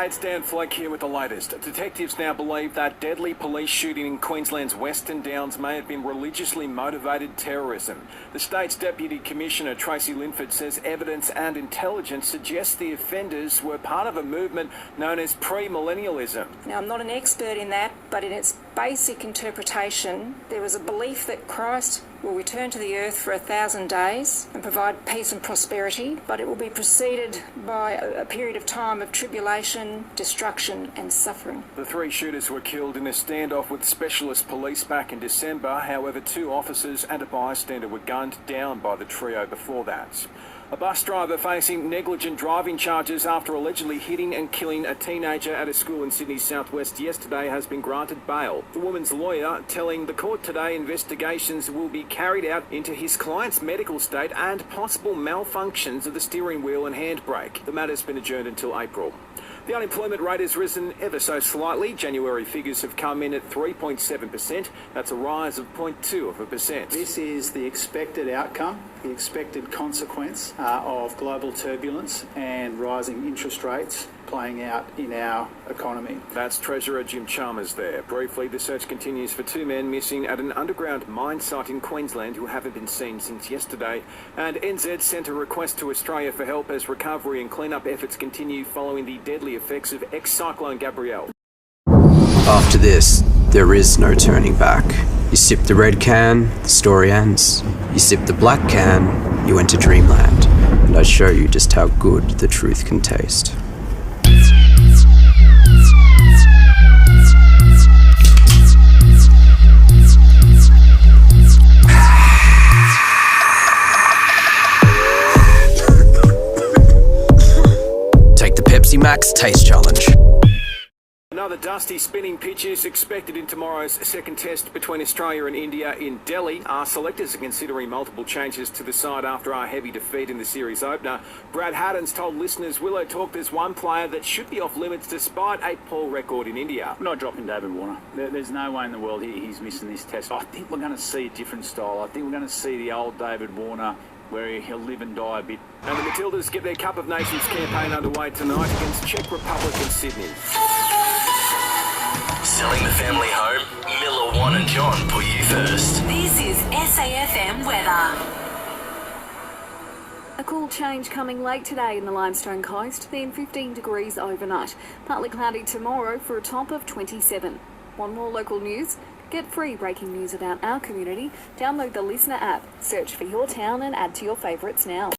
Hey, it's Dan Flake here with the latest. Detectives now believe that deadly police shooting in Queensland's Western Downs may have been religiously motivated terrorism. The state's Deputy Commissioner Tracy Linford says evidence and intelligence suggests the offenders were part of a movement known as pre-millennialism. Now, I'm not an expert in that, but in its basic interpretation, there was a belief that Christ will return to the earth for 1,000 days and provide peace and prosperity, but it will be preceded by a period of time of tribulation, destruction and suffering. The three shooters were killed in a standoff with specialist police back in December. However, 2 officers and a bystander were gunned down by the trio before that. A bus driver facing negligent driving charges after allegedly hitting and killing a teenager at a school in Sydney's southwest yesterday has been granted bail. The woman's lawyer telling the court today investigations will be carried out into his client's medical state and possible malfunctions of the steering wheel and handbrake. The matter's been adjourned until April. The unemployment rate has risen ever so slightly. January figures have come in at 3.7%. That's a rise of 0.2%. This is the expected outcome, the expected consequence of global turbulence and rising interest rates playing out in our economy. That's Treasurer Jim Chalmers there. Briefly, the search continues for 2 men missing at an underground mine site in Queensland who haven't been seen since yesterday. And NZ sent a request to Australia for help as recovery and clean-up efforts continue following the deadly effects of ex-cyclone Gabrielle. After this, there is no turning back. You sip the red can, the story ends. You sip the black can, you enter dreamland. And I show you just how good the truth can taste. Take the Pepsi Max Taste Challenge. Another dusty spinning pitch is expected in tomorrow's second test between Australia and India in Delhi. Our selectors are considering multiple changes to the side after our heavy defeat in the series opener. Brad Haddon's told listeners Willow Talk there's one player that should be off limits despite a poor record in India. We're not dropping David Warner. There's no way in the world he's missing this test. I think we're going to see a different style. I think we're going to see the old David Warner where he'll live and die a bit. And the Matildas get their Cup of Nations campaign underway tonight against Czech Republic in Sydney. Selling the family home? Miller, Juan and John put you first. This is SAFM weather. A cool change coming late today in the Limestone coast, then 15 degrees overnight. Partly cloudy tomorrow for a top of 27. Want more local news? Get free breaking news about our community. Download the Listener app, search for your town and add to your favourites now.